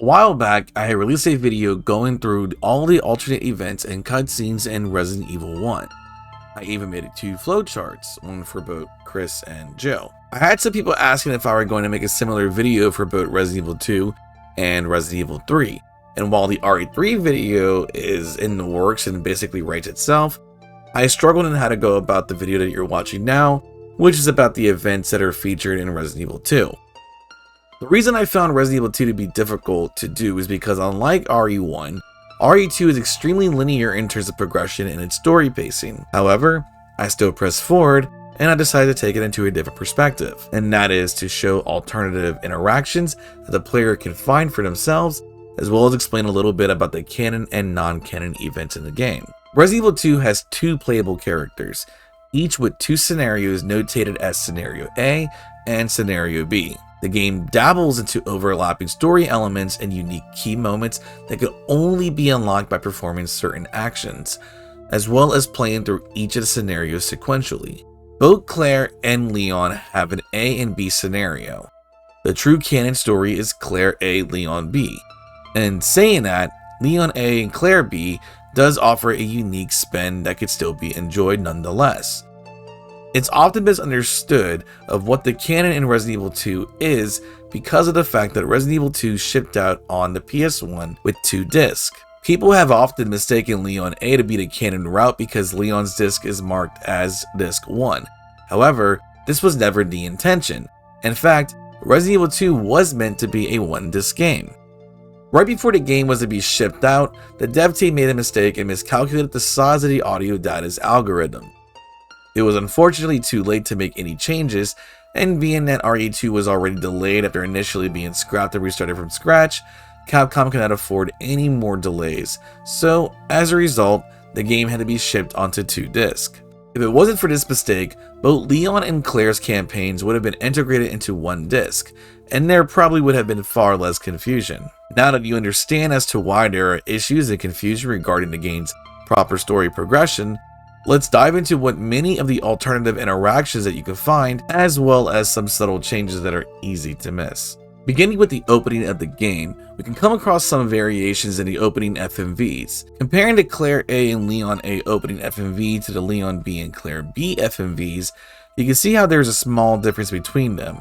A while back, I had released a video going through all the alternate events and cutscenes in Resident Evil 1. I even made 2 flowcharts, one for both Chris and Jill. I had some people asking if I were going to make a similar video for both Resident Evil 2 and Resident Evil 3. And while the RE3 video is in the works and basically writes itself, I struggled in how to go about the video that you're watching now, which is about the events that are featured in Resident Evil 2. The reason I found Resident Evil 2 to be difficult to do is because unlike RE1, RE2 is extremely linear in terms of progression and its story pacing. However, I still pressed forward and I decided to take it into a different perspective, and that is to show alternative interactions that the player can find for themselves, as well as explain a little bit about the canon and non-canon events in the game. Resident Evil 2 has 2 playable characters, each with 2 scenarios notated as Scenario A and Scenario B. The game dabbles into overlapping story elements and unique key moments that could only be unlocked by performing certain actions, as well as playing through each of the scenarios sequentially. Both Claire and Leon have an A and B scenario. The true canon story is Claire A, Leon B. And saying that, Leon A and Claire B does offer a unique spin that could still be enjoyed nonetheless. It's often misunderstood of what the canon in Resident Evil 2 is because of the fact that Resident Evil 2 shipped out on the PS1 with 2 discs. People have often mistaken Leon A to be the canon route because Leon's disc is marked as disc 1. However, this was never the intention. In fact, Resident Evil 2 was meant to be a 1-disc game. Right before the game was to be shipped out, the dev team made a mistake and miscalculated the size of the audio data's algorithm. It was unfortunately too late to make any changes, and being that RE2 was already delayed after initially being scrapped and restarted from scratch, Capcom could not afford any more delays, so as a result, the game had to be shipped onto 2 discs. If it wasn't for this mistake, both Leon and Claire's campaigns would have been integrated into 1 disc, and there probably would have been far less confusion. Now that you understand as to why there are issues and confusion regarding the game's proper story progression, let's dive into what many of the alternative interactions that you can find, as well as some subtle changes that are easy to miss. Beginning with the opening of the game, we can come across some variations in the opening FMVs. Comparing the Claire A and Leon A opening FMV to the Leon B and Claire B FMVs, you can see how there's a small difference between them.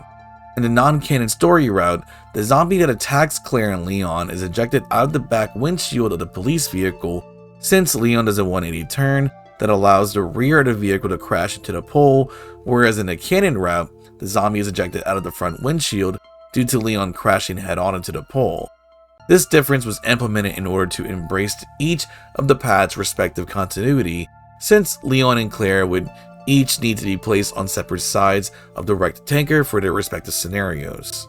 In the non-canon story route, the zombie that attacks Claire and Leon is ejected out of the back windshield of the police vehicle, since Leon does a 180 turn that allows the rear of the vehicle to crash into the pole, whereas in the canon route, the zombie is ejected out of the front windshield due to Leon crashing head-on into the pole. This difference was implemented in order to embrace each of the paths' respective continuity, since Leon and Claire would each need to be placed on separate sides of the wrecked tanker for their respective scenarios.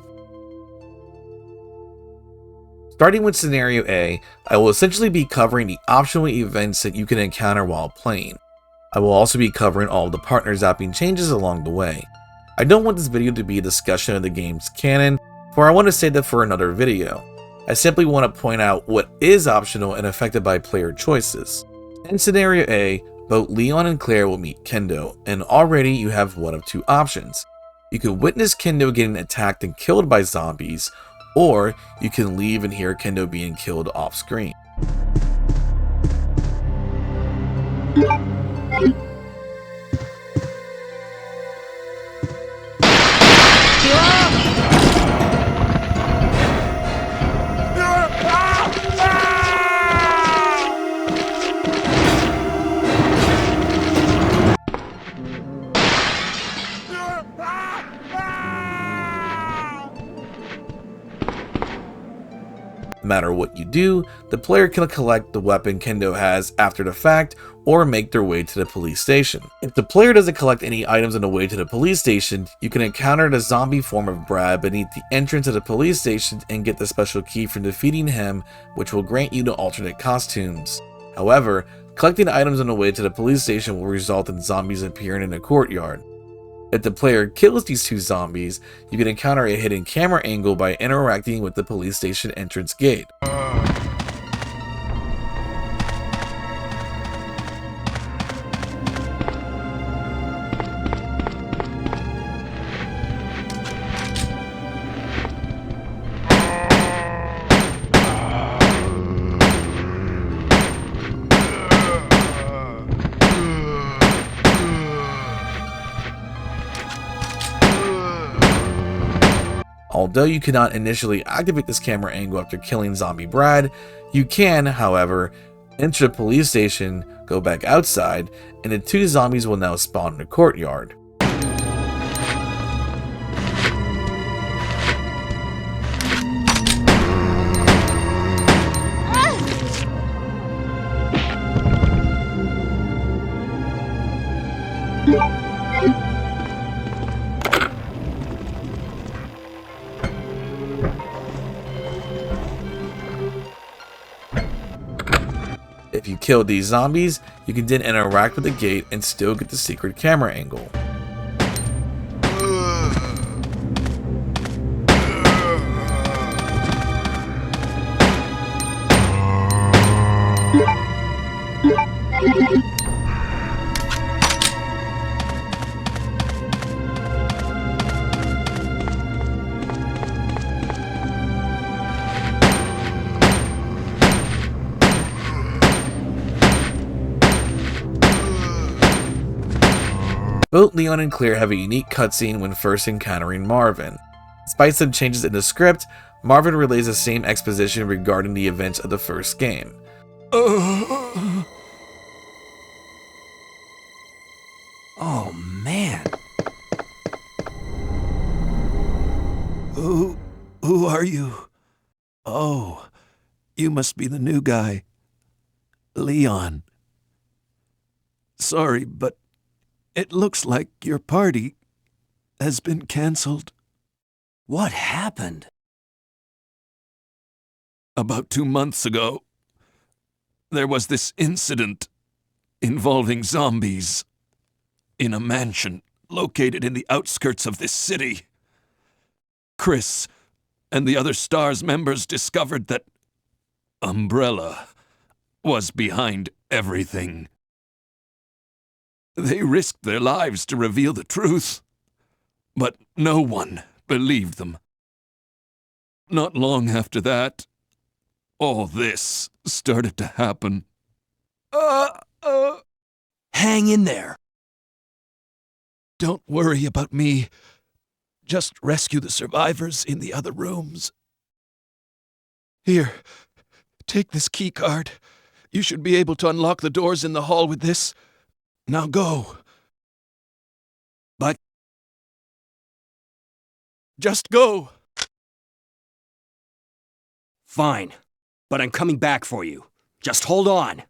Starting with Scenario A, I will essentially be covering the optional events that you can encounter while playing. I will also be covering all of the partner zapping changes along the way. I don't want this video to be a discussion of the game's canon, for I want to save that for another video. I simply want to point out what is optional and affected by player choices. In Scenario A, both Leon and Claire will meet Kendo, and already you have one of 2 options. You can witness Kendo getting attacked and killed by zombies, or you can leave and hear Kendo being killed off screen. No matter what you do, the player can collect the weapon Kendo has after the fact or make their way to the police station. If the player doesn't collect any items on the way to the police station, you can encounter the zombie form of Brad beneath the entrance of the police station and get the special key from defeating him, which will grant you the alternate costumes. However, collecting items on the way to the police station will result in zombies appearing in the courtyard. If the player kills these 2 zombies, you can encounter a hidden camera angle by interacting with the police station entrance gate. although you cannot initially activate this camera angle after killing zombie Brad, you can, however, enter the police station, go back outside, and the 2 zombies will now spawn in the courtyard. If you kill these zombies, you can then interact with the gate and still get the secret camera angle. Both Leon and Claire have a unique cutscene when first encountering Marvin. Despite some changes in the script, Marvin relays the same exposition regarding the events of the first game. Oh man. Who are you? Oh, you must be the new guy. Leon. Sorry, but it looks like your party has been canceled. What happened? About 2 months ago, there was this incident involving zombies in a mansion located in the outskirts of this city. Chris and the other STARS members discovered that Umbrella was behind everything. They risked their lives to reveal the truth, but no one believed them. Not long after that, all this started to happen. Hang in there. Don't worry about me. Just rescue the survivors in the other rooms. Here, take this key card. You should be able to unlock the doors in the hall with this. Now go. But just go. fine, but I'm coming back for you. Just hold on.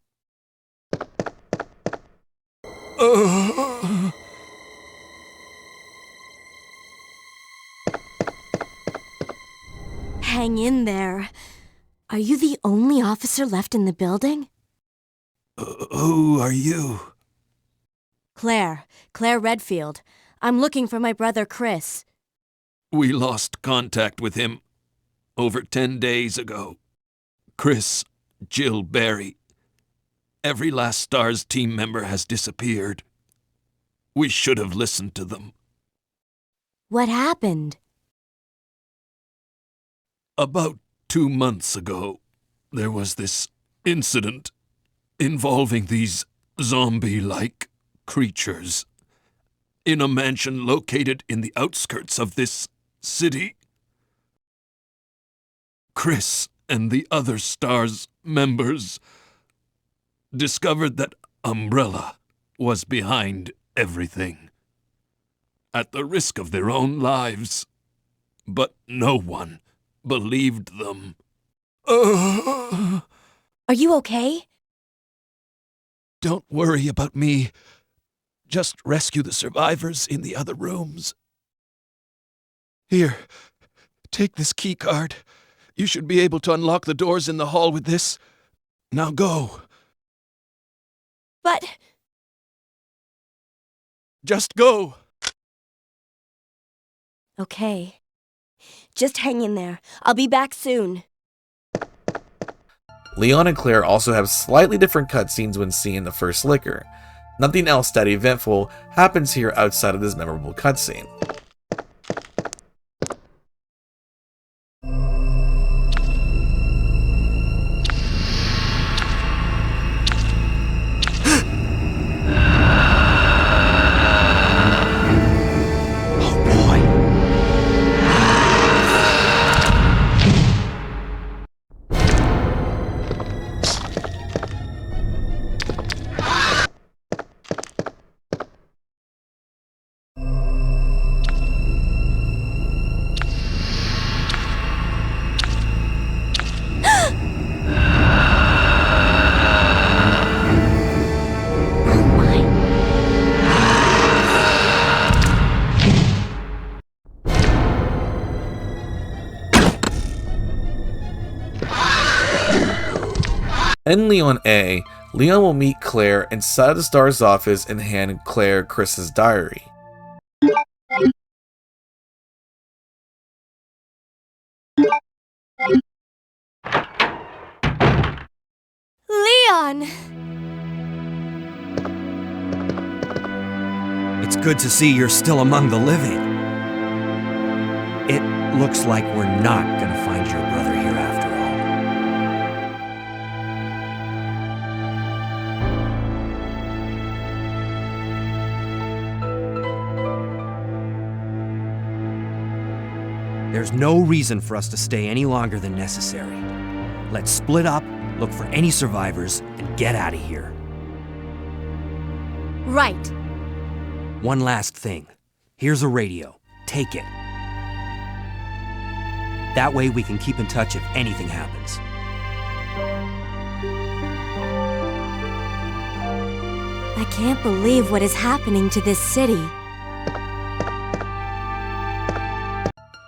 Hang in there. Are you the only officer left in the building? Who are you? Claire Redfield. I'm looking for my brother Chris. We lost contact with him over 10 days ago. Chris, Jill, Barry. Every last STARS team member has disappeared. We should have listened to them. What happened? About 2 months ago, there was this incident involving these zombie-like creatures in a mansion located in the outskirts of this city. Chris and the other STARS members discovered that Umbrella was behind everything, at the risk of their own lives, but no one believed them. Are you okay? Don't worry about me. Just rescue the survivors in the other rooms. Here, take this key card. You should be able to unlock the doors in the hall with this. Now go. But... Just go. Okay. Just hang in there. I'll be back soon. Leon and Claire also have slightly different cutscenes when seeing the first liquor. Nothing else that eventful happens here outside of this memorable cutscene. In Leon A, Leon will meet Claire inside the Star's office and hand Claire Chris's diary. Leon! It's good to see you're still among the living. It looks like we're not gonna find your brother here after all. There's no reason for us to stay any longer than necessary. Let's split up, look for any survivors, and get out of here. Right. One last thing. Here's a radio. Take it. That way we can keep in touch if anything happens. I can't believe what is happening to this city.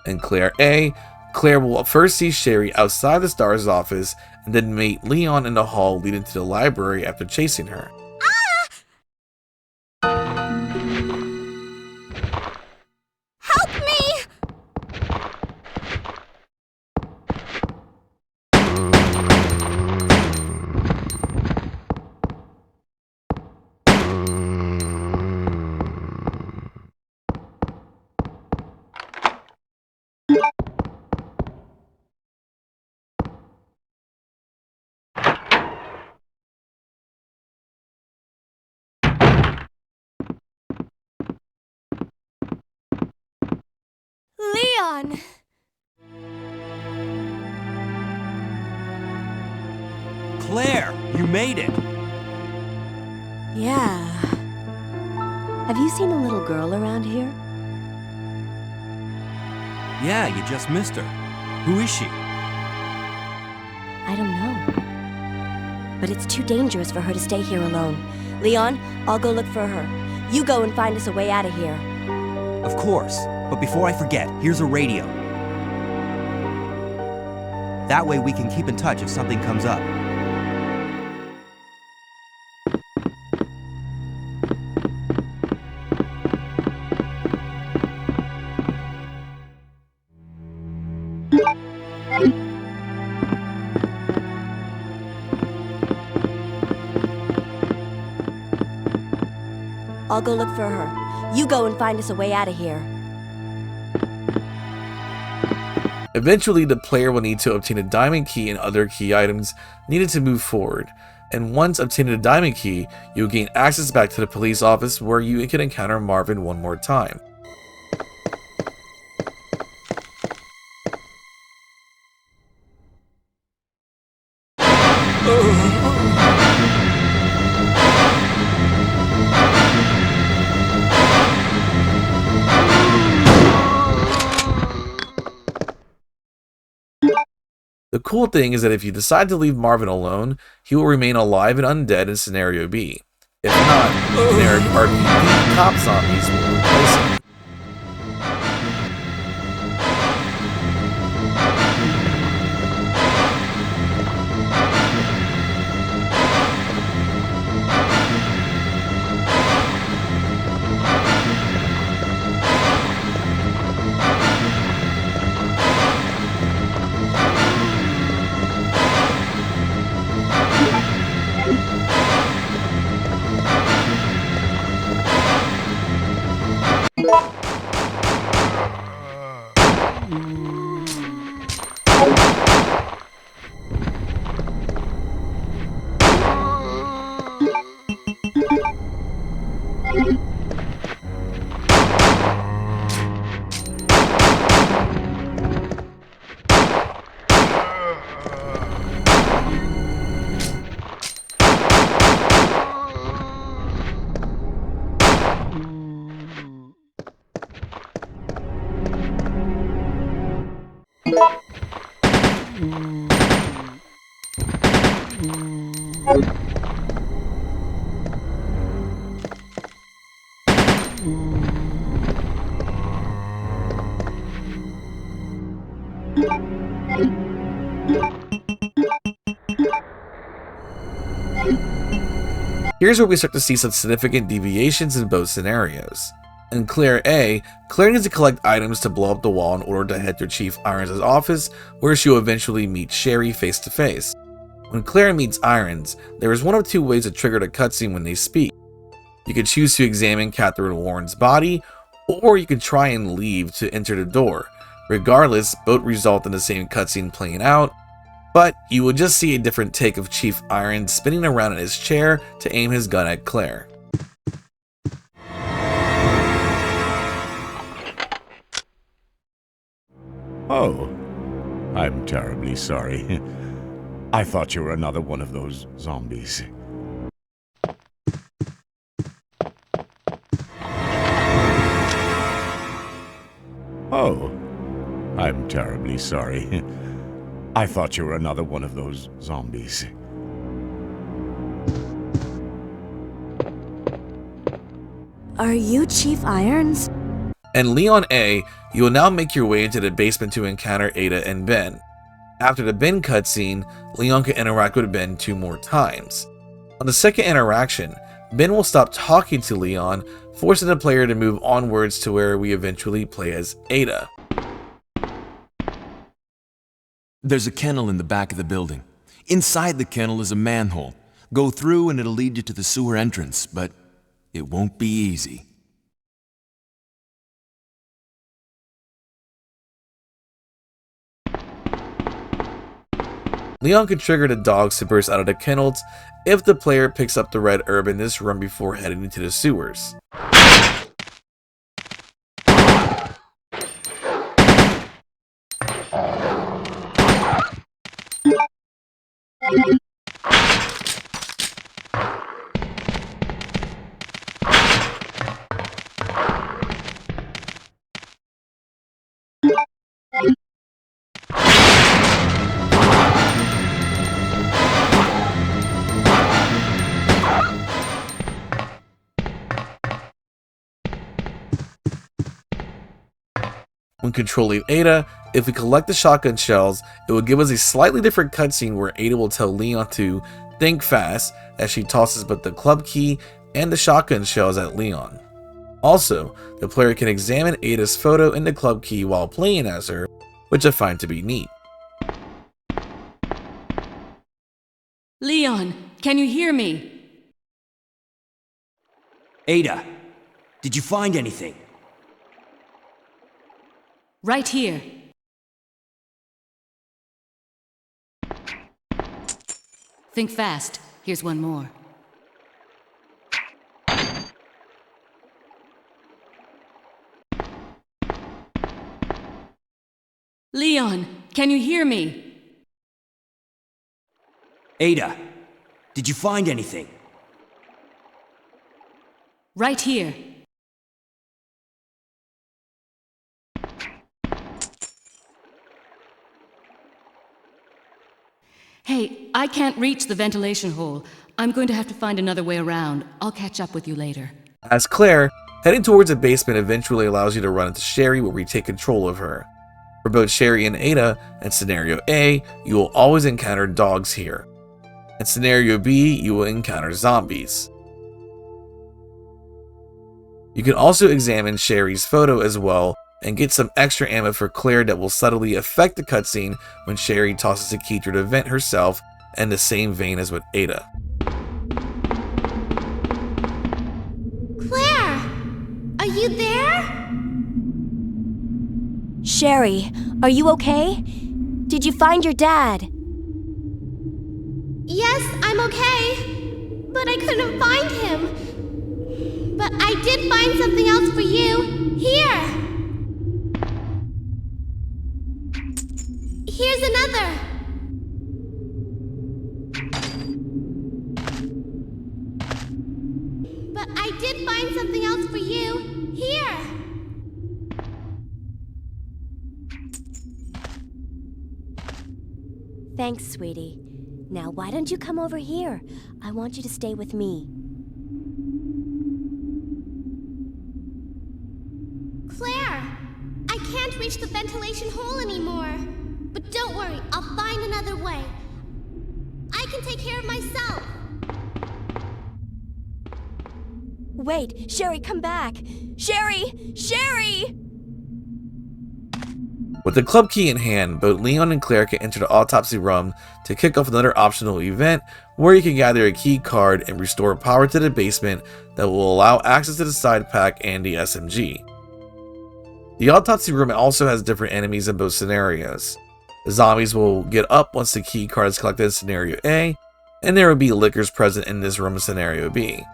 In Claire A, Claire will first see Sherry outside the Star's office and then meet Leon in the hall leading to the library after chasing her. Help me! Leon! Claire, you made it! Yeah. Have you seen a little girl around here? Yeah, you just missed her. Who is she? I don't know. But it's too dangerous for her to stay here alone. Leon, I'll go look for her. You go and find us a way out of here. Of course. But before I forget, here's a radio. That way we can keep in touch if something comes up. I'll go look for her. You go and find us a way out of here. Eventually, the player will need to obtain a diamond key and other key items needed to move forward. And once obtaining a diamond key, you'll gain access back to the police office where you can encounter Marvin one more time. The cool thing is that if you decide to leave Marvin alone, he will remain alive and undead in Scenario B. If not, generic RPG cop zombies will replace him. Here's where we start to see some significant deviations in both scenarios. In Claire A, Claire needs to collect items to blow up the wall in order to head to Chief Irons' office, where she will eventually meet Sherry face to face. When Claire meets Irons, there is one of two ways to trigger the cutscene when they speak. You can choose to examine Catherine Warren's body, or you can try and leave to enter the door. Regardless, both result in the same cutscene playing out, but you will just see a different take of Chief Irons spinning around in his chair to aim his gun at Claire. Oh, I'm terribly sorry. I thought you were another one of those zombies. Oh, I'm terribly sorry. I thought you were another one of those zombies. Are you Chief Irons? In Leon A, you will now make your way into the basement to encounter Ada and Ben. After the Ben cutscene, Leon can interact with Ben 2 more times. On the second interaction, Ben will stop talking to Leon, forcing the player to move onwards to where we eventually play as Ada. There's a kennel in the back of the building. Inside the kennel is a manhole. Go through and it'll lead you to the sewer entrance, but it won't be easy. Leon can trigger the dogs to burst out of the kennels if the player picks up the red herb in this room before heading into the sewers. When controlling Ada, if we collect the shotgun shells, it will give us a slightly different cutscene where Ada will tell Leon to think fast as she tosses both the club key and the shotgun shells at Leon. Also, the player can examine Ada's photo in the club key while playing as her, which I find to be neat. Leon, can you hear me? Ada, did you find anything? Right here. Think fast. Here's one more. Leon, can you hear me? Ada, did you find anything? Right here. Hey, I can't reach the ventilation hole. I'm going to have to find another way around. I'll catch up with you later. As Claire, heading towards a basement eventually allows you to run into Sherry where we take control of her. For both Sherry and Ada, in Scenario A, you will always encounter dogs here. In Scenario B, you will encounter zombies. You can also examine Sherry's photo as well and get some extra ammo for Claire that will subtly affect the cutscene when Sherry tosses a key through the vent herself, in the same vein as with Ada. Claire! Are you there? Sherry, are you okay? Did you find your dad? Yes, I'm okay. But I couldn't find him. But I did find something else for you. Here! Here's another. But I did find something else for you. Here. Thanks, sweetie. Now, why don't you come over here? I want you to stay with me. Claire! I can't reach the ventilation hole anymore. But don't worry, I'll find another way. I can take care of myself. Wait, Sherry, come back! Sherry! Sherry! With the club key in hand, both Leon and Claire can enter the autopsy room to kick off another optional event where you can gather a key card and restore power to the basement that will allow access to the side pack and the SMG. The autopsy room also has different enemies in both scenarios. The zombies will get up once the key card is collected in scenario A, and there will be lickers present in this room in scenario B.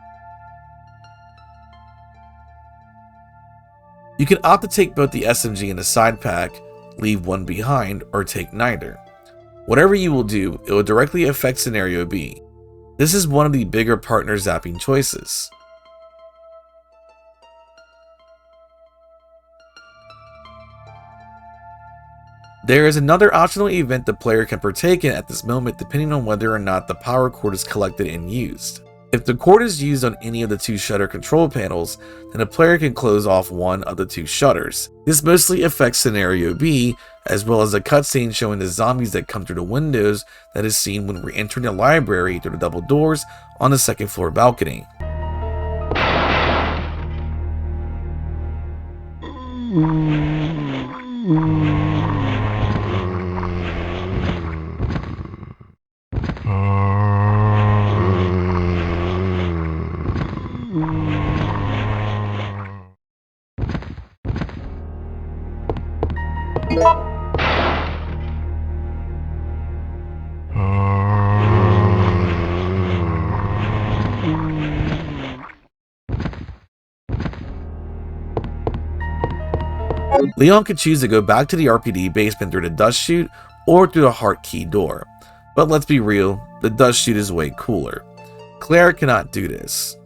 You can opt to take both the SMG and the side pack, leave one behind, or take neither. Whatever you will do, it will directly affect scenario B. This is one of the bigger partner zapping choices. There is another optional event the player can partake in at this moment depending on whether or not the power cord is collected and used. If the cord is used on any of the two shutter control panels, then the player can close off one of the two shutters. This mostly affects scenario B, as well as a cutscene showing the zombies that come through the windows that is seen when we're entering the library through the double doors on the second floor balcony. Leon could choose to go back to the RPD basement through the dust chute or through the heart key door. But let's be real, the dust chute is way cooler. Claire cannot do this.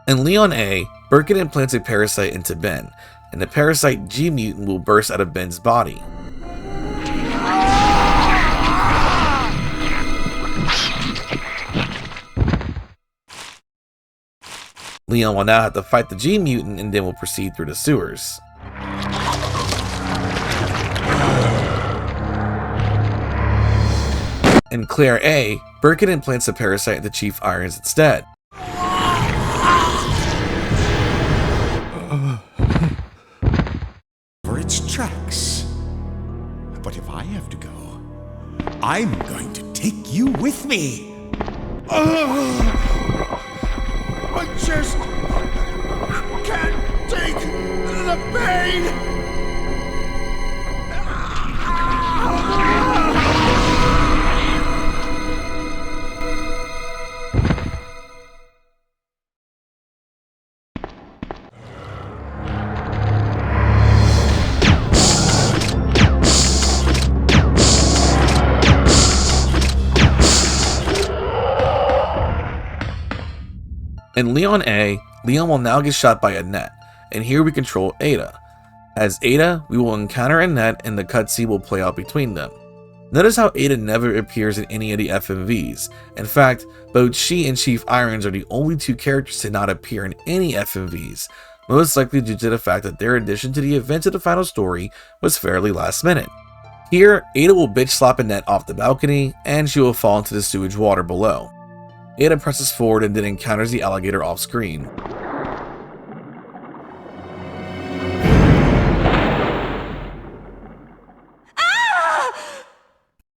In Leon A, Birkin implants a parasite into Ben, and the parasite G-mutant will burst out of Ben's body. Leon will now have to fight the G-mutant and then will proceed through the sewers. In Claire A, Birkin implants a parasite into Chief Irons instead. For its tracks. But if I have to go, I'm going to take you with me. I just can't take the pain. In Leon A, Leon will now get shot by Annette, and here we control Ada. As Ada, we will encounter Annette and the cutscene will play out between them. Notice how Ada never appears in any of the FMVs. In fact, both she and Chief Irons are the only two characters to not appear in any FMVs, most likely due to the fact that their addition to the events of the final story was fairly last minute. Here, Ada will bitch slap Annette off the balcony, and she will fall into the sewage water below. Ada presses forward and then encounters the alligator off screen.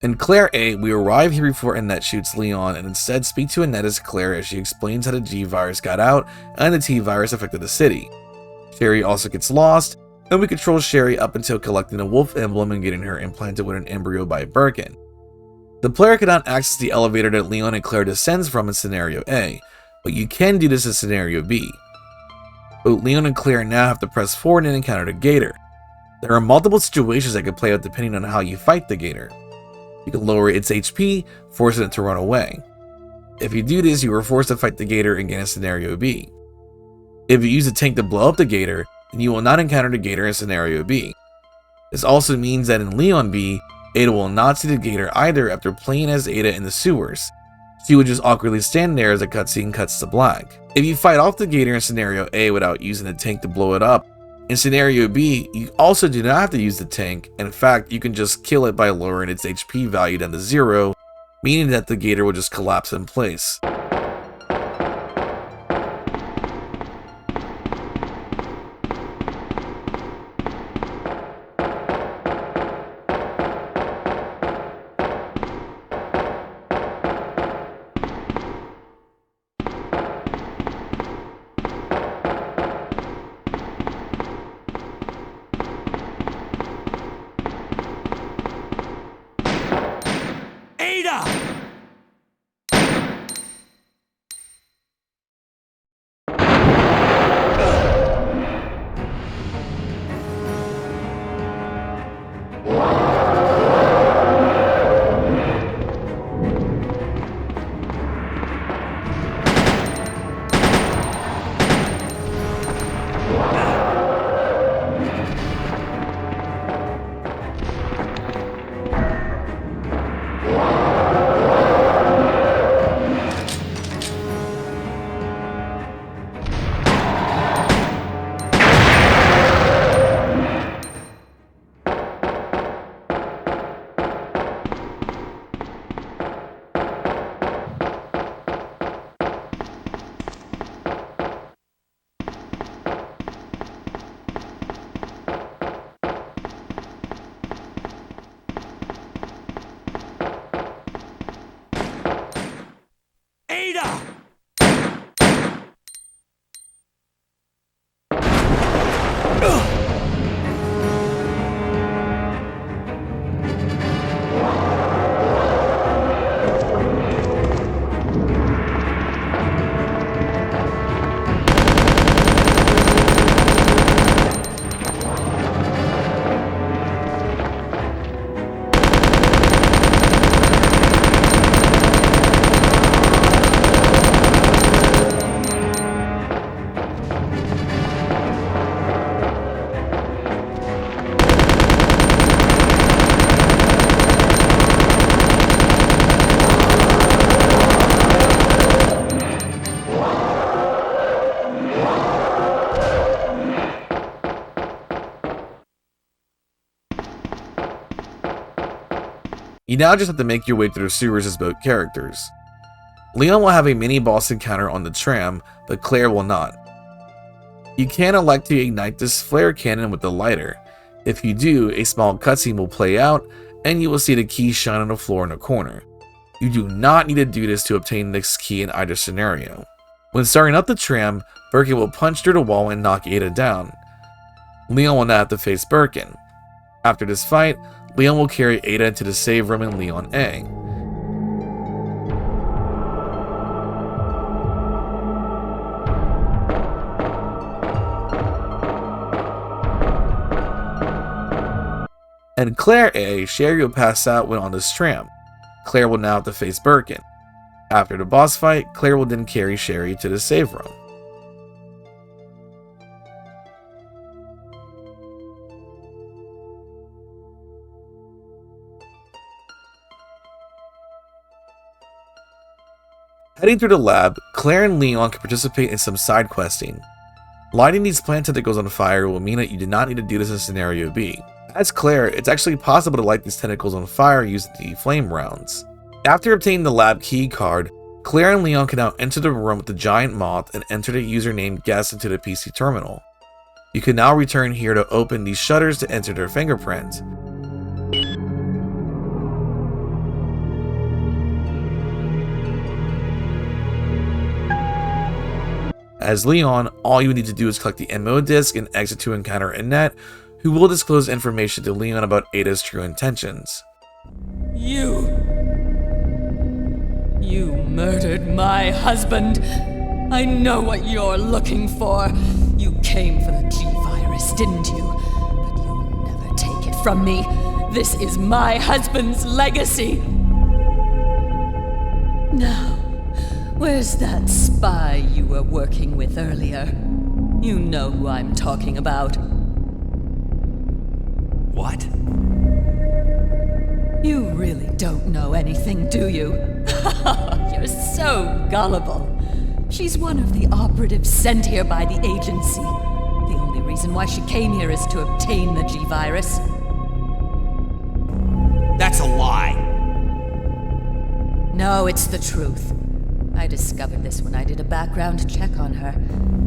In Claire A, we arrive here before Annette shoots Leon and instead speak to Annette as Claire as she explains how the G-virus got out and the T-virus affected the city. Sherry also gets lost, and we control Sherry up until collecting a wolf emblem and getting her implanted with an embryo by Birkin. The player cannot access the elevator that Leon and Claire descends from in scenario A, but you can do this in scenario B. Both Leon and Claire now have to press forward and encounter the Gator. There are multiple situations that can play out depending on how you fight the Gator. You can lower its HP, forcing it to run away. If you do this, you are forced to fight the Gator again in scenario B. If you use a tank to blow up the Gator, and you will not encounter the Gator in Scenario B. This also means that in Leon B, Ada will not see the Gator either after playing as Ada in the sewers. She would just awkwardly stand there as the cutscene cuts to black. If you fight off the Gator in Scenario A without using the tank to blow it up, in Scenario B, you also do not have to use the tank. In fact, you can just kill it by lowering its HP value down to 0, meaning that the Gator will just collapse in place. You now just have to make your way through the sewers as both characters. Leon will have a mini boss encounter on the tram, but Claire will not. You can elect to ignite this flare cannon with the lighter. If you do, a small cutscene will play out, and you will see the key shine on the floor in the corner. You do not need to do this to obtain this key in either scenario. When starting up the tram, Birkin will punch through the wall and knock Ada down. Leon will now have to face Birkin. After this fight, Leon will carry Ada into the save room in Leon A. And Claire A, Sherry will pass out when on this tram. Claire will now have to face Birkin. After the boss fight, Claire will then carry Sherry to the save room. Heading through the lab, Claire and Leon can participate in some side questing. Lighting these plant tentacles on fire will mean that you do not need to do this in Scenario B. As Claire, it's actually possible to light these tentacles on fire using the flame rounds. After obtaining the lab key card, Claire and Leon can now enter the room with the giant moth and enter the username guessed into the PC terminal. You can now return here to open these shutters to enter their fingerprint. As Leon, all you need to do is collect the MO disc and exit to encounter Annette, who will disclose information to Leon about Ada's true intentions. You murdered my husband. I know what you're looking for. You came for the G-virus, didn't you? But you'll never take it from me. This is my husband's legacy. Now, where's that spy you were working with earlier? You know who I'm talking about. What? You really don't know anything, do you? You're so gullible. She's one of the operatives sent here by the agency. The only reason why she came here is to obtain the G-virus. That's a lie. No, it's the truth. I discovered this when I did a background check on her.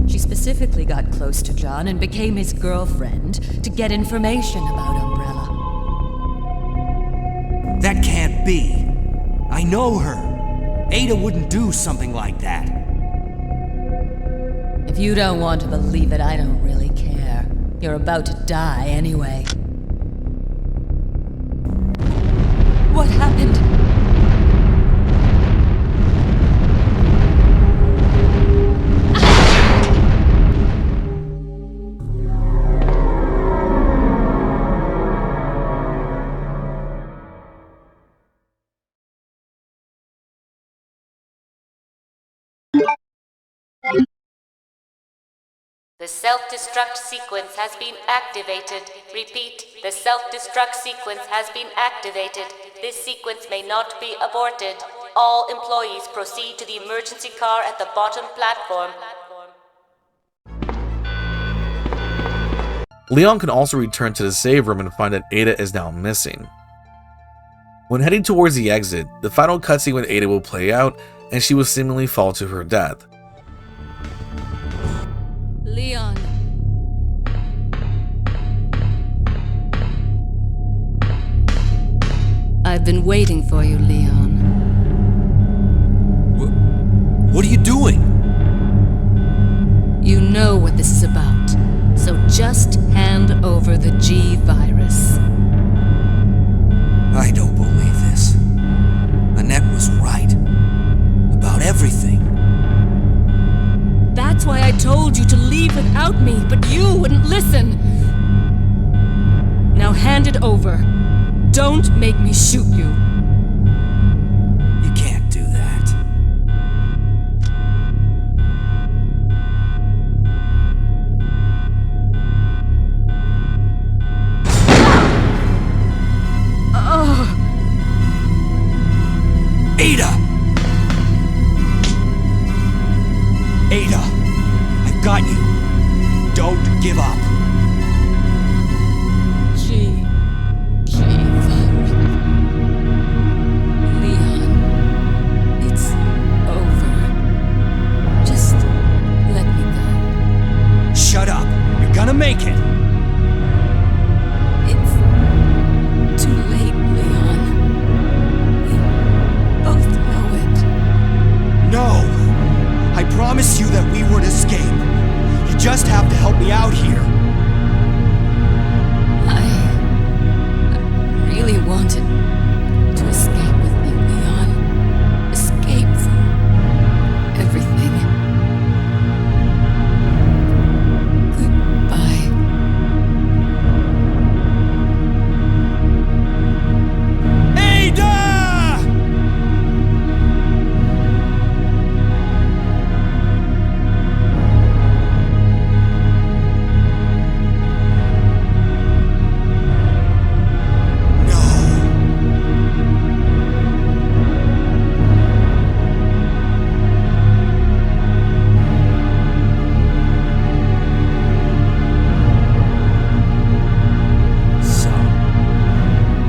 She specifically got close to John and became his girlfriend to get information about Umbrella. That can't be. I know her. Ada wouldn't do something like that. If you don't want to believe it, I don't really care. You're about to die anyway. What happened? The self-destruct sequence has been activated. Repeat, the self-destruct sequence has been activated. This sequence may not be aborted. All employees proceed to the emergency car at the bottom platform. Leon can also return to the save room and find that Ada is now missing. When heading towards the exit, the final cutscene with Ada will play out, and she will seemingly fall to her death. Leon. I've been waiting for you, Leon. What are you doing? You know what this is about, so just hand over the G-virus. I don't believe this. Annette was right. About everything. That's why I told you to leave without me, but you wouldn't listen. Now hand it over. Don't make me shoot you. You can't do that. Ada! Ada! I've got you. Don't give up. G-virus. Leon, it's over. Just let me go. Shut up. You're gonna make it. It's too late, Leon. We both know it. No! I promised you that we would escape. You just have to help me out here. I really wanted to escape with you, Leon. Escape from everything. Goodbye. Ada!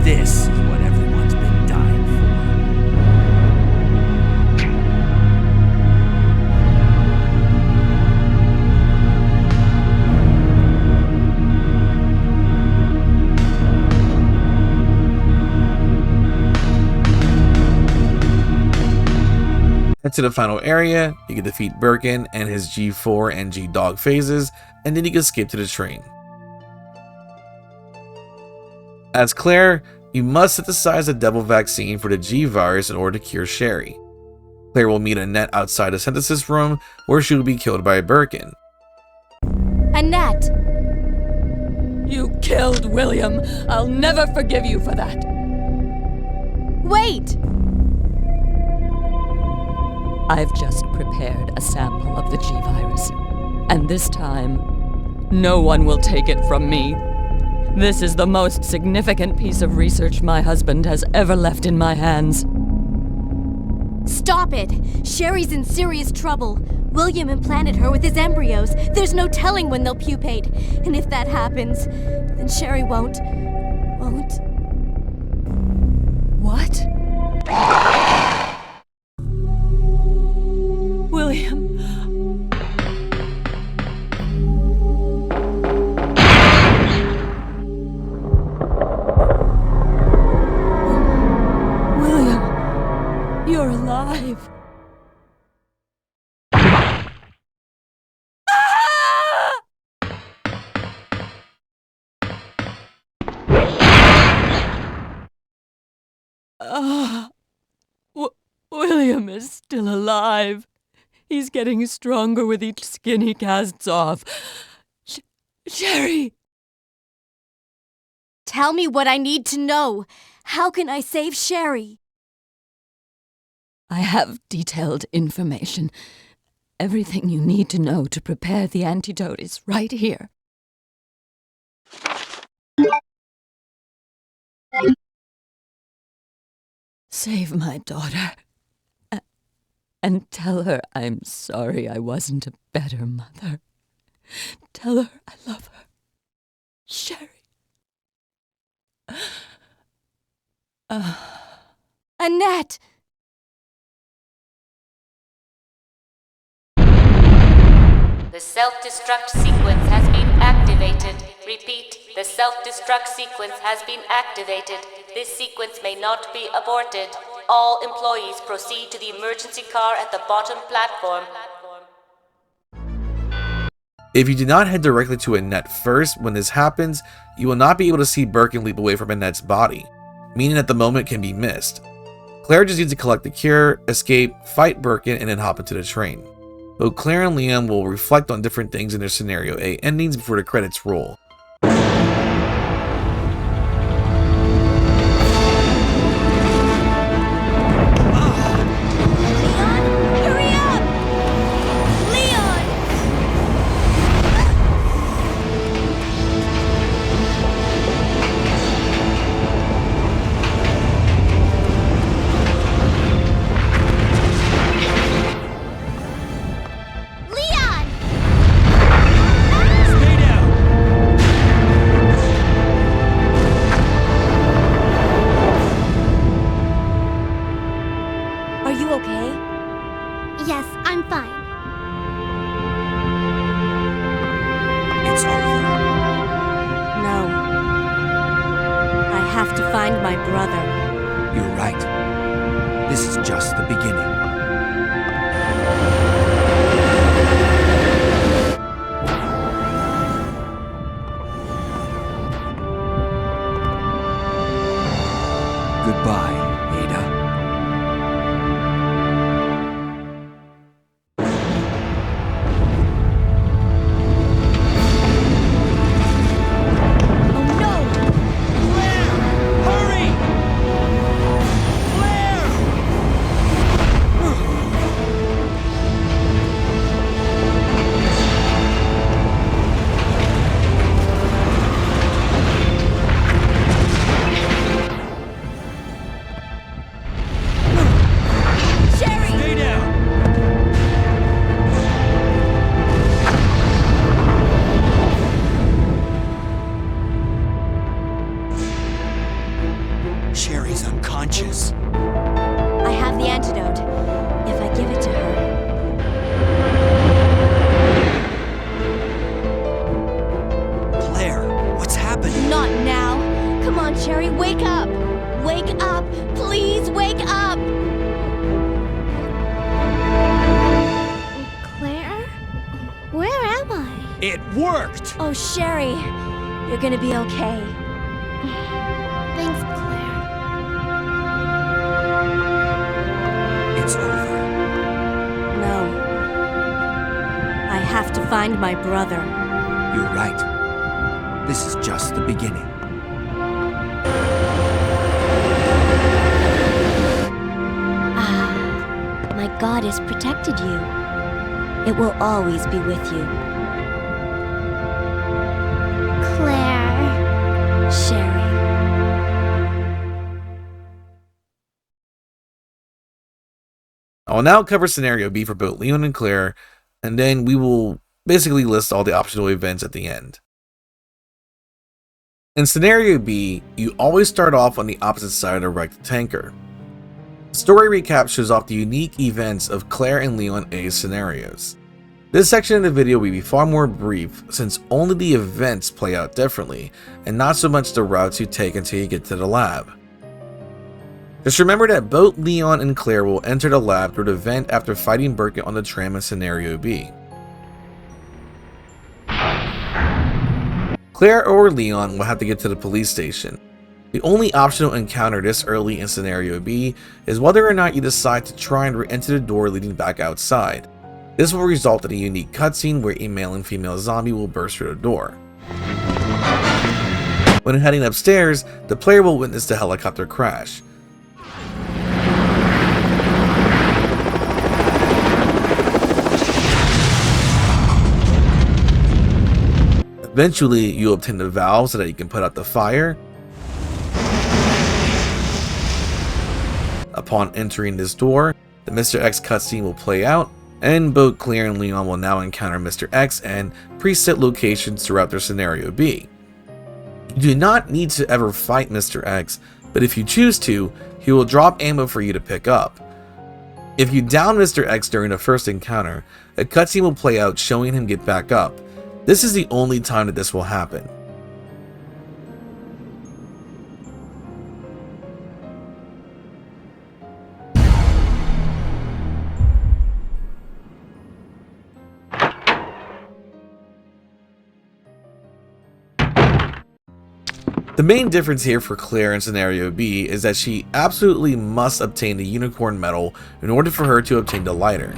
This is what everyone's been dying for. Head to the final area, you can defeat Birkin and his G4 and G-Dog phases, and then you can escape to the train. As Claire, you must synthesize the devil vaccine for the G-virus in order to cure Sherry. Claire will meet Annette outside the synthesis room, where she will be killed by Birkin. Annette! You killed William. I'll never forgive you for that. Wait! I've just prepared a sample of the G-virus. And this time, no one will take it from me. This is the most significant piece of research my husband has ever left in my hands. Stop it! Sherry's in serious trouble. William implanted her with his embryos. There's no telling when they'll pupate. And if that happens, then Sherry won't... What? William... William, you're alive. William is still alive. He's getting stronger with each skin he casts off. Sherry! Tell me what I need to know. How can I save Sherry? I have detailed information. Everything you need to know to prepare the antidote is right here. Save my daughter. And tell her I'm sorry I wasn't a better mother. Tell her I love her. Sherry. Annette! The self-destruct sequence has been activated. Repeat, the self-destruct sequence has been activated. This sequence may not be aborted. All employees proceed to the emergency car at the bottom platform. If you do not head directly to Annette first when this happens, you will not be able to see Birkin leap away from Annette's body, meaning that the moment can be missed. Claire just needs to collect the cure, escape, fight Birkin, and then hop into the train. Though Claire and Liam will reflect on different things in their Scenario A endings before the credits roll. Goodbye, Ada. Sherry's unconscious. I have the antidote. If I give it to her... Claire, what's happening? Not now. Come on, Sherry, wake up. Wake up. Please wake up. Claire? Where am I? It worked! Oh, Sherry, you're gonna be okay. Thanks, Claire. It's over. No. I have to find my brother. You're right. This is just the beginning. Ah, my God has protected you. It will always be with you. Claire. Sherry. I will now cover Scenario B for both Leon and Claire, and then we will basically list all the optional events at the end. In Scenario B, you always start off on the opposite side of the wrecked tanker. The story recap shows off the unique events of Claire and Leon A's scenarios. This section of the video will be far more brief since only the events play out differently, and not so much the routes you take until you get to the lab. Just remember that both Leon and Claire will enter the lab through the vent after fighting Birkin on the tram in Scenario B. Claire or Leon will have to get to the police station. The only optional encounter this early in Scenario B is whether or not you decide to try and re-enter the door leading back outside. This will result in a unique cutscene where a male and female zombie will burst through the door. When heading upstairs, the player will witness the helicopter crash. Eventually, you'll obtain the valve so that you can put out the fire. Upon entering this door, the Mr. X cutscene will play out, and both Claire and Leon will now encounter Mr. X and preset locations throughout their Scenario B. You do not need to ever fight Mr. X, but if you choose to, he will drop ammo for you to pick up. If you down Mr. X during the first encounter, a cutscene will play out showing him get back up. This is the only time that this will happen. The main difference here for Claire in Scenario B is that she absolutely must obtain the unicorn medal in order for her to obtain the lighter.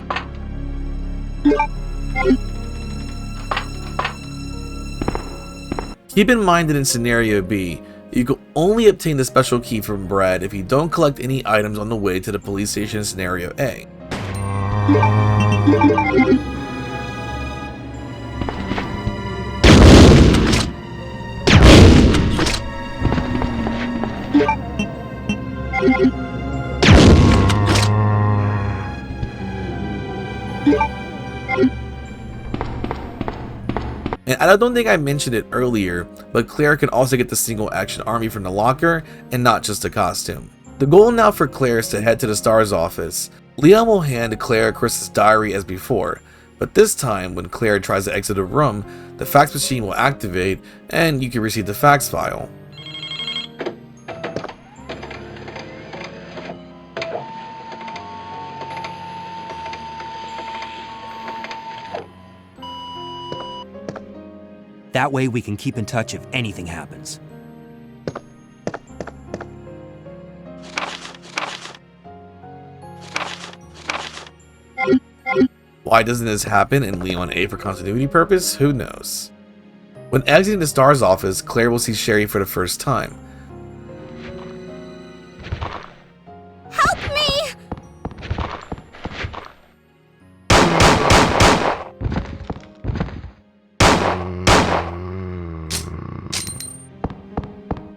Keep in mind that in Scenario B, you can only obtain the special key from Brad if you don't collect any items on the way to the police station in Scenario A. And I don't think I mentioned it earlier, but Claire can also get the single action army from the locker and not just a costume. The goal now for Claire is to head to the STAR's office. Leon will hand Claire Chris's diary as before, but this time when Claire tries to exit the room, the fax machine will activate and you can receive the fax file. That way we can keep in touch if anything happens. Why doesn't this happen in Leon A for continuity purpose? Who knows? When exiting the STAR's office, Claire will see Sherry for the first time. Help me!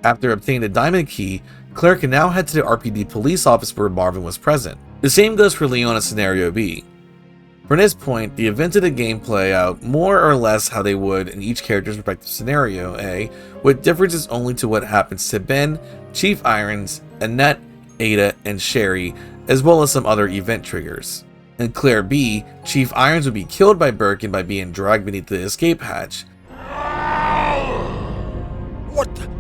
After obtaining the diamond key, Claire can now head to the RPD police office where Marvin was present. The same goes for Leon in Scenario B. From this point, the events of the game play out more or less how they would in each character's respective Scenario A, with differences only to what happens to Ben, Chief Irons, Annette, Ada, and Sherry, as well as some other event triggers. In Claire B, Chief Irons would be killed by Birkin by being dragged beneath the escape hatch. What the?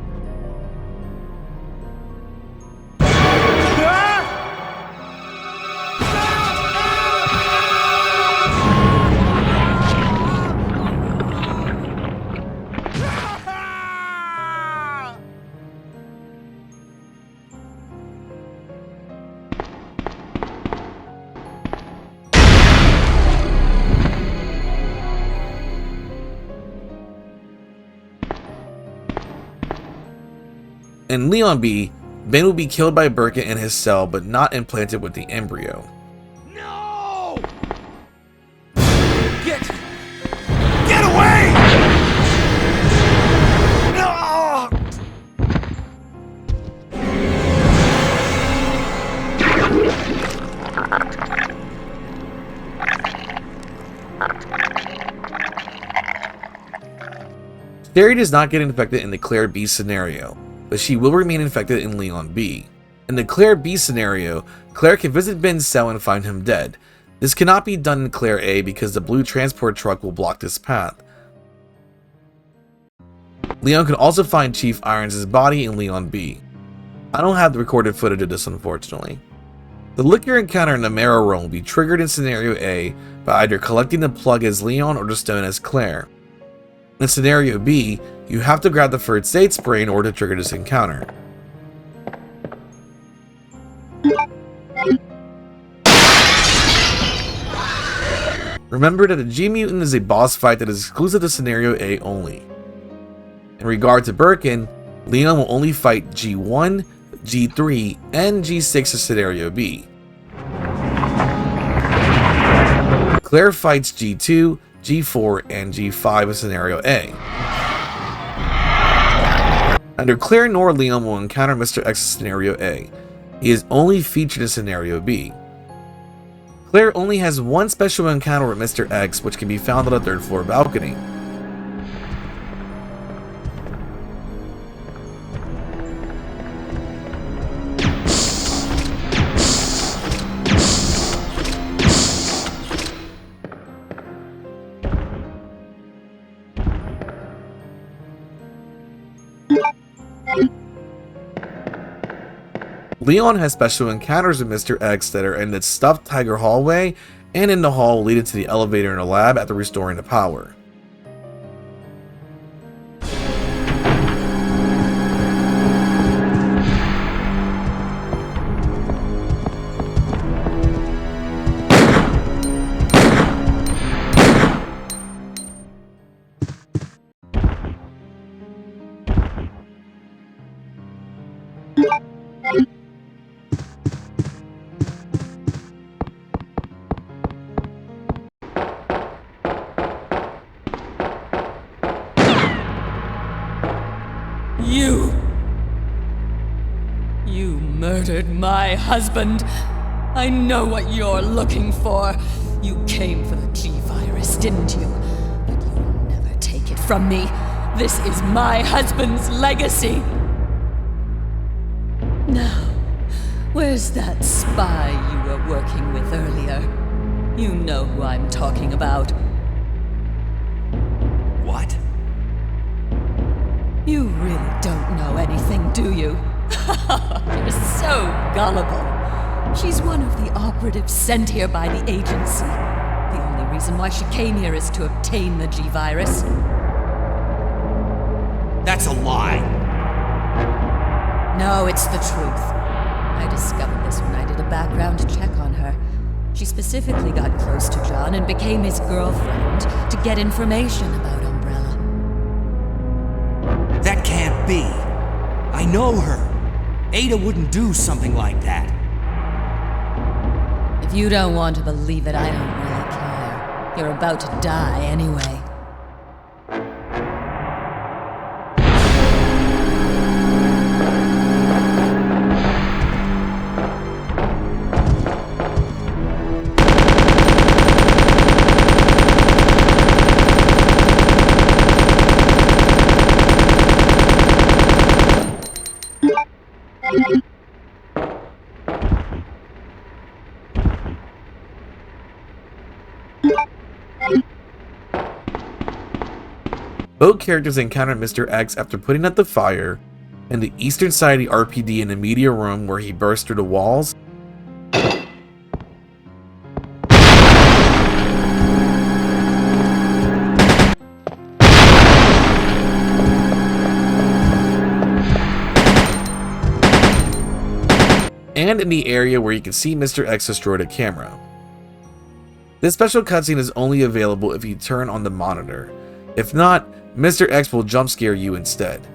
In Leon B, Ben will be killed by Birkin in his cell but not implanted with the embryo. No! Get away! Sherry does not get infected in the Claire B scenario, but she will remain infected in Leon B. In the Claire B scenario, Claire can visit Ben's cell and find him dead. This cannot be done in Claire A because the blue transport truck will block this path. Leon can also find Chief Irons' body in Leon B. I don't have the recorded footage of this, unfortunately. The liquor encounter in the Marrow Room will be triggered in Scenario A by either collecting the plug as Leon or the stone as Claire. In Scenario B, you have to grab the first aid spray in order to trigger this encounter. Remember that the G-mutant is a boss fight that is exclusive to Scenario A only. In regard to Birkin, Leon will only fight G1, G3, and G6 in Scenario B. Claire fights G2, G4, and G5 in Scenario A. Neither Claire nor Leon will encounter Mr. X in Scenario A. He is only featured in Scenario B. Claire only has one special encounter with Mr. X, which can be found on the 3rd floor balcony. Leon has special encounters with Mr. X that are in the stuffed tiger hallway and in the hall leading to the elevator in the lab after restoring the power. You murdered my husband. I know what you're looking for. You came for the G-virus, didn't you? But you'll never take it from me. This is my husband's legacy. Now, where's that spy you were working with earlier? You know who I'm talking about. What? You really don't know anything, do you? You're so gullible. She's one of the operatives sent here by the agency. The only reason why she came here is to obtain the G-virus. That's a lie. No, it's the truth. I discovered this when I did a background check on her. She specifically got close to John and became his girlfriend to get information about Umbrella. That can't be. I know her. Ada wouldn't do something like that. If you don't want to believe it, I don't really care. You're about to die anyway. Both characters encountered Mr. X after putting out the fire in the Eastern Side of the RPD in the media room where he burst through the walls. And in the area where you can see Mr. X destroy the camera. This special cutscene is only available if you turn on the monitor. If not, Mr. X will jump scare you instead.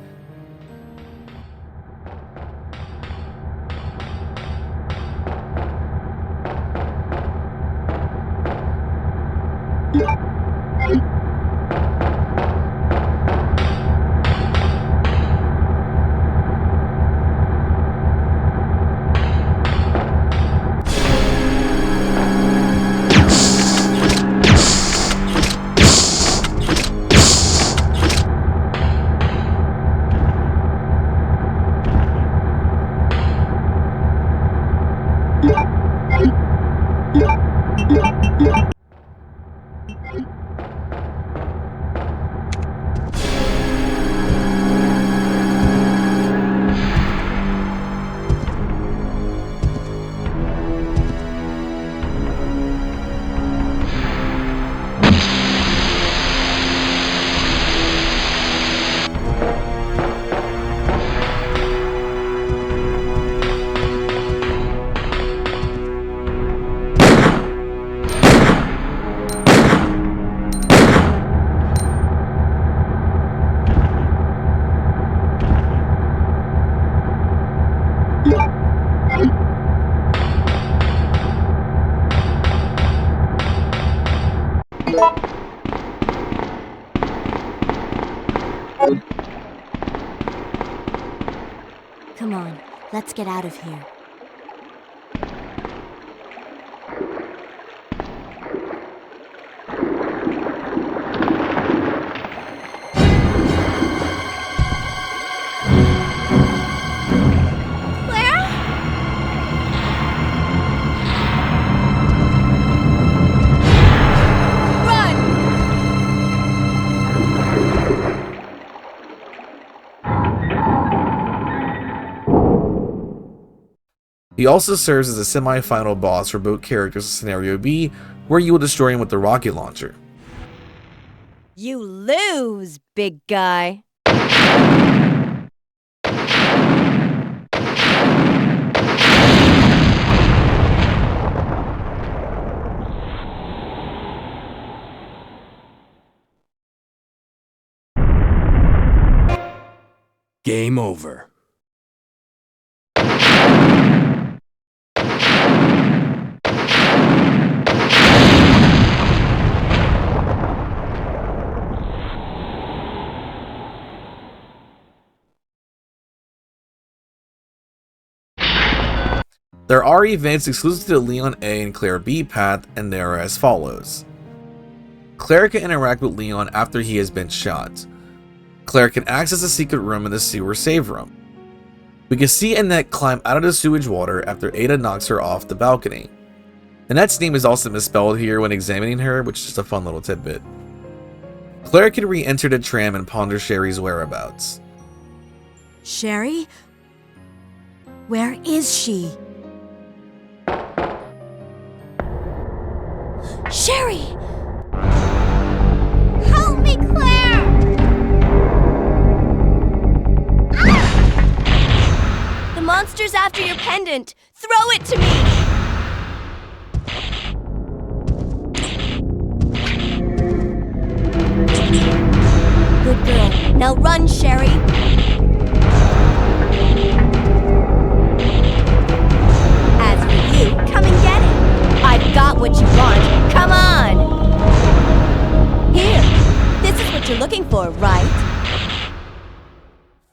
Come on, let's get out of here. He also serves as a semi-final boss for both characters in Scenario B, where you will destroy him with the rocket launcher. You lose, big guy. Game over. There are events exclusive to the Leon A and Claire B path, and they are as follows. Claire can interact with Leon after he has been shot. Claire can access a secret room in the sewer save room. We can see Annette climb out of the sewage water after Ada knocks her off the balcony. Annette's name is also misspelled here when examining her, which is just a fun little tidbit. Claire can re-enter the tram and ponder Sherry's whereabouts. Sherry? Where is she? Sherry! Help me, Claire! The monster's after your pendant! Throw it to me! Good girl. Now run, Sherry! As for you, come and get it! I've got what you want. Come on! Here. This is what you're looking for, right?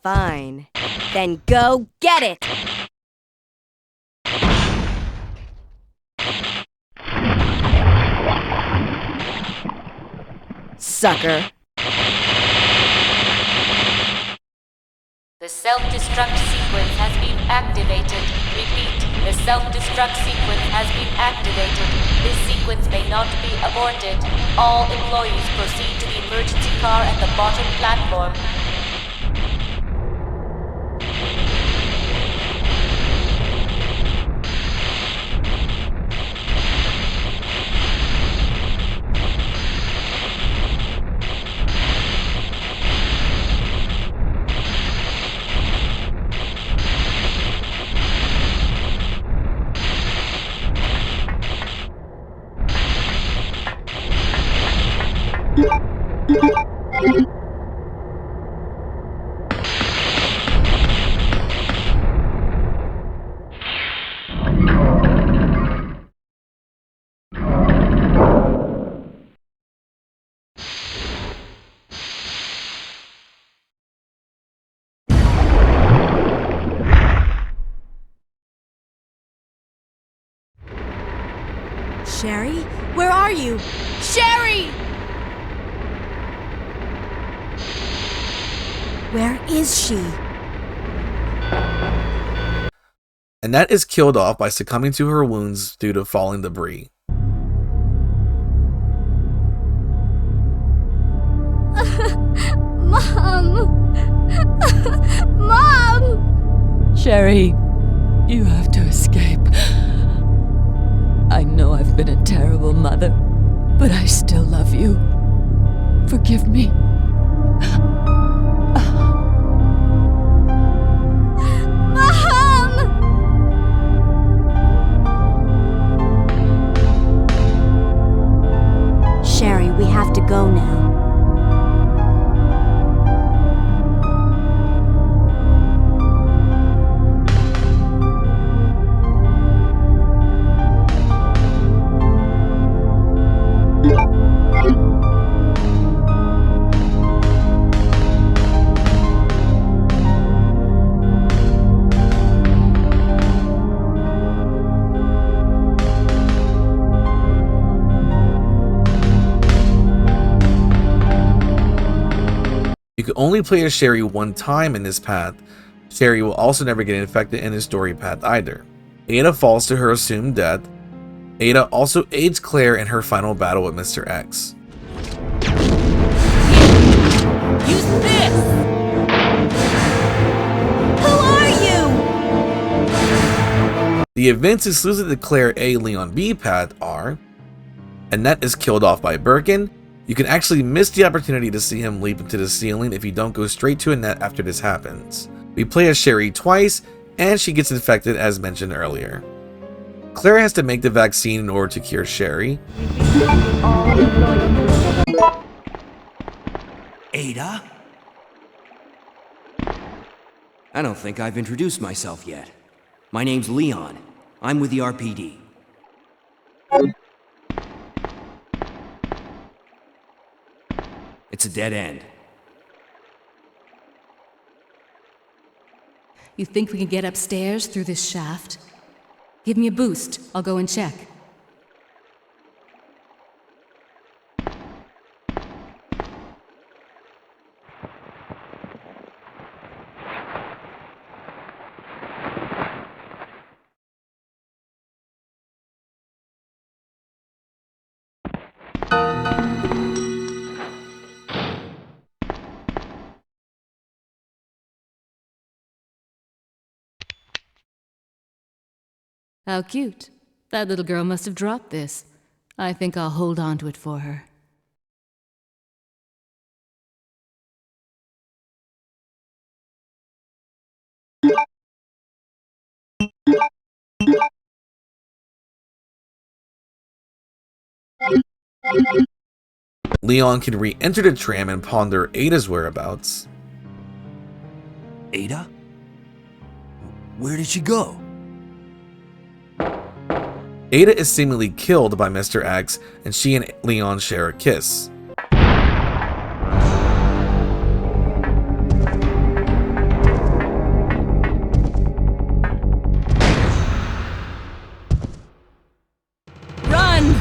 Fine. Then go get it! Sucker. The self-destruct sequence has been activated. Repeat, the self-destruct sequence has been activated. This sequence may not be aborted. All employees proceed to the emergency car at the bottom platform. Sherry? Where are you? Sherry! Where is she? Annette is killed off by succumbing to her wounds due to falling debris. Mom! Mom! Sherry, you have to escape. I know I've been a terrible mother, but I still love you. Forgive me. Mom! Sherry, we have to go now. You can only play as Sherry one time in this path. Sherry will also never get infected in this story path either. Ada falls to her assumed death. Ada also aids Claire in her final battle with Mr. X. Use this! Who are you? The events exclusive to Claire A, Leon B path are: Annette is killed off by Birkin. You can actually miss the opportunity to see him leap into the ceiling if you don't go straight to Annette after this happens. We play as Sherry twice, and she gets infected as mentioned earlier. Claire has to make the vaccine in order to cure Sherry. Ada? I don't think I've introduced myself yet. My name's Leon. I'm with the RPD. It's a dead end. You think we can get upstairs through this shaft? Give me a boost. I'll go and check. How cute. That little girl must have dropped this. I think I'll hold on to it for her. Leon can re-enter the tram and ponder Ada's whereabouts. Ada? Where did she go? Ada is seemingly killed by Mr. X, and she and Leon share a kiss. Run!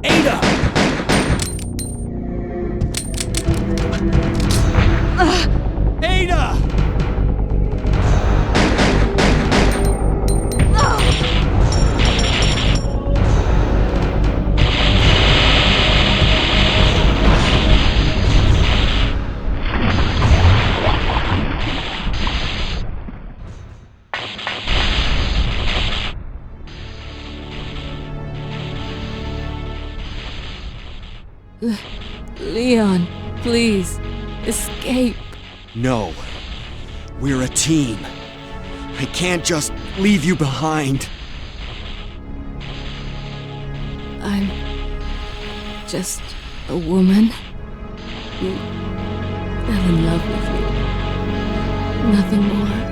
Ada! Ada! Leon, please, escape. No. We're a team. I can't just leave you behind. I'm just a woman who fell in love with you. Nothing more.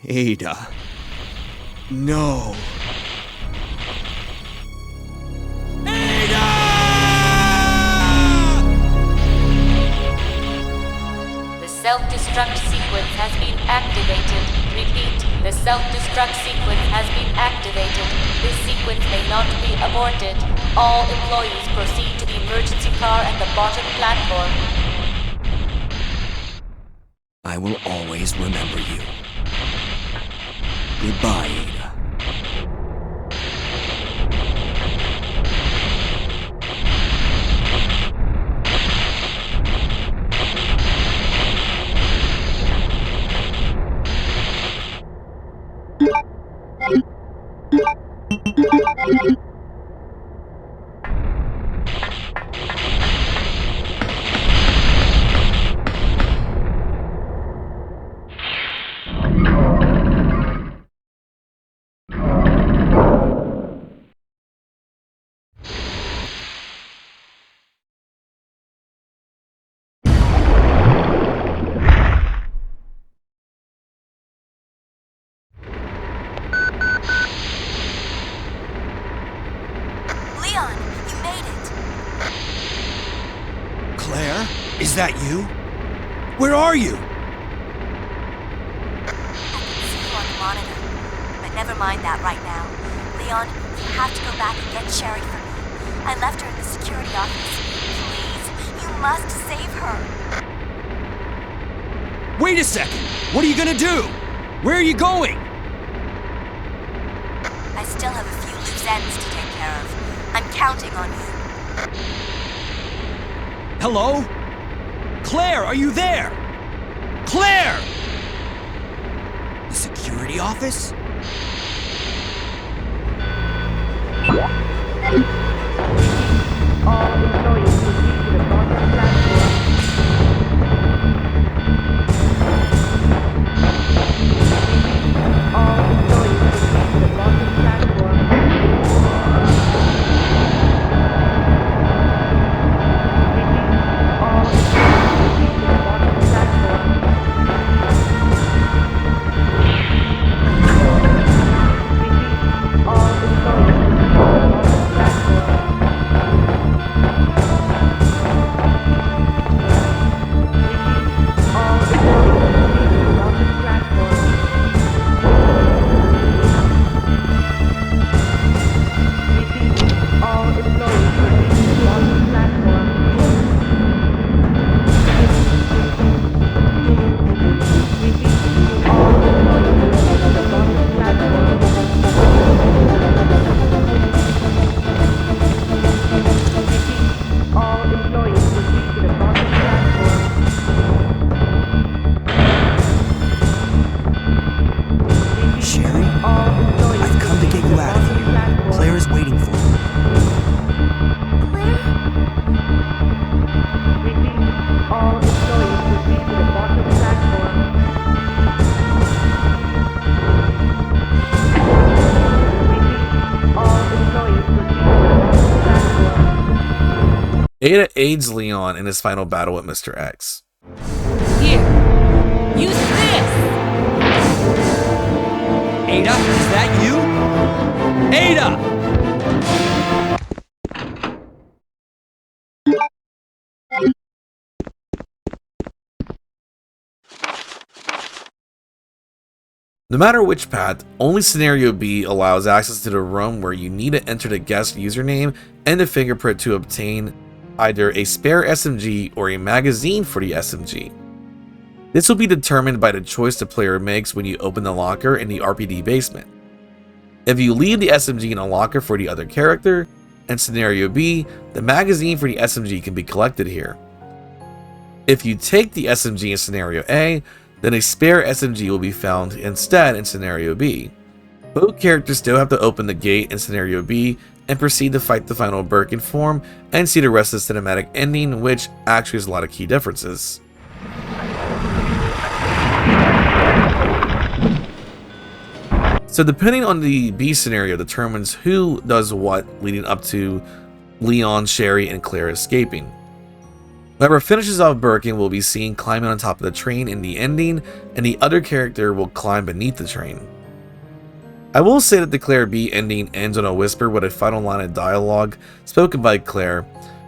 Ada. No. The self-destruct sequence has been activated. Repeat, the self-destruct sequence has been activated. This sequence may not be aborted. All employees proceed to the emergency car at the bottom platform. I will always remember you. Goodbye, Ada. Is that you? Where are you? See you on the monitor. But never mind that right now. Leon, you have to go back and get Sherry for me. I left her in the security office. Please, you must save her. Wait a second! What are you gonna do? Where are you going? I still have a few loose ends to take care of. I'm counting on you. Hello? Claire, are you there? Claire! The security office? Ada aids Leon in his final battle with Mr. X. Here, use this! Ada, is that you? Ada! No matter which path, only Scenario B allows access to the room where you need to enter the guest username and the fingerprint to obtain either a spare SMG or a magazine for the SMG. This will be determined by the choice the player makes when you open the locker in the RPD basement. If you leave the SMG in a locker for the other character, in Scenario B, the magazine for the SMG can be collected here. If you take the SMG in Scenario A, then a spare SMG will be found instead in Scenario B. Both characters still have to open the gate in Scenario B and proceed to fight the final Birkin form and see the rest of the cinematic ending, which actually has a lot of key differences. So depending on the B scenario determines who does what leading up to Leon, Sherry, and Claire escaping. Whoever finishes off Birkin will be seen climbing on top of the train in the ending, and the other character will climb beneath the train. I will say that the Claire B ending ends on a whisper with a final line of dialogue spoken by Claire,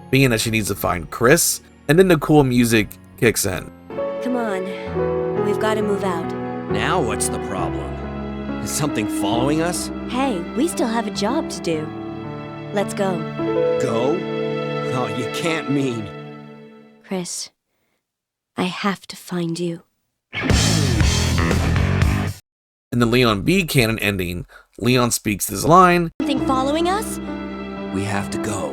being that she needs to find Chris, and then the cool music kicks in. Come on, we've got to move out. Now what's the problem? Is something following us? Hey, we still have a job to do. Let's go. Go? Oh, you can't mean... Chris, I have to find you. In the Leon B canon ending, Leon speaks this line, Something following us? We have to go.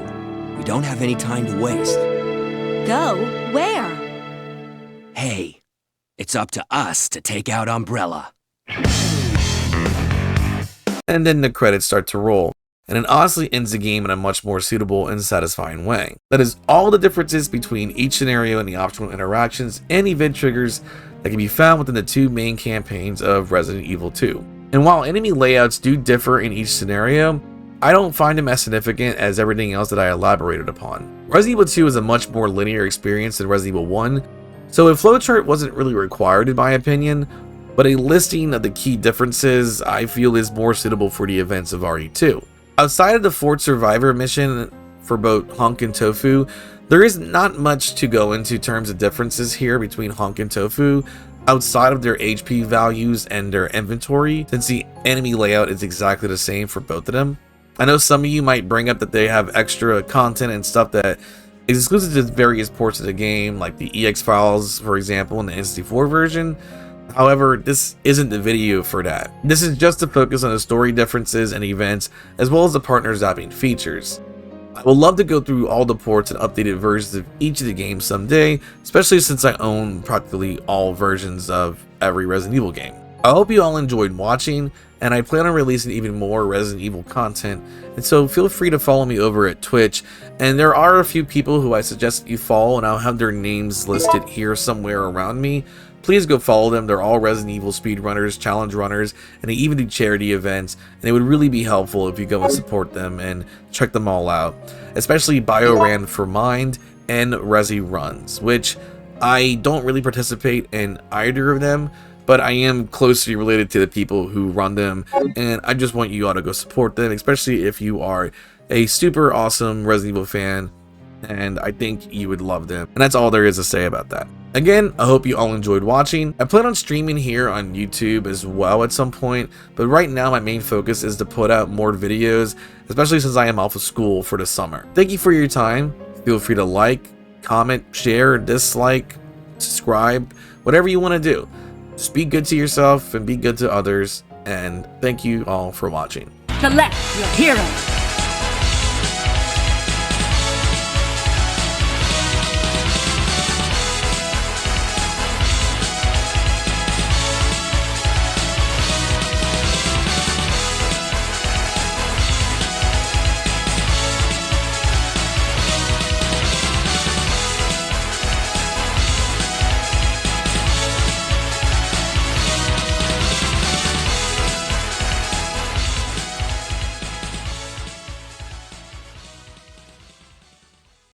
We don't have any time to waste. Go? Where? Hey, it's up to us to take out Umbrella. and then the credits start to roll, and it honestly ends the game in a much more suitable and satisfying way. That is all the differences between each scenario and the optional interactions and event triggers that can be found within the two main campaigns of Resident Evil 2. And while enemy layouts do differ in each scenario, I don't find them as significant as everything else that I elaborated upon. Resident Evil 2 is a much more linear experience than Resident Evil 1, so a flowchart wasn't really required in my opinion, but a listing of the key differences I feel is more suitable for the events of RE2. Outside of the Fort Survivor mission for both Hunk and Tofu, There is not much to go into terms of differences here between Honk and Tofu, outside of their HP values and their inventory, since the enemy layout is exactly the same for both of them. I know some of you might bring up that they have extra content and stuff that is exclusive to various ports of the game, like the EX files, for example, in the N64 version. However, this isn't the video for that. This is just to focus on the story differences and events, as well as the partner zapping features. I would love to go through all the ports and updated versions of each of the games someday, especially since I own practically all versions of every Resident Evil game. I hope you all enjoyed watching, and I plan on releasing even more Resident Evil content, and so feel free to follow me over at Twitch, and there are a few people who I suggest you follow, and I'll have their names listed here somewhere around me. Please go follow them. They're all Resident Evil speedrunners, challenge runners, and they even do charity events, and it would really be helpful if you go and support them and check them all out, especially BioRan for Mind and Resi Runs, which I don't really participate in either of them, but I am closely related to the people who run them, and I just want you all to go support them, especially if you are a super awesome Resident Evil fan, and I think you would love them. And that's all there is to say about that. Again, I hope you all enjoyed watching. I plan on streaming here on YouTube as well at some point, but right now my main focus is to put out more videos, especially since I am off of school for the summer. Thank you for your time. Feel free to like, comment, share, dislike, subscribe, whatever you want to do. Just be good to yourself and be good to others, and thank you all for watching. Select your hero.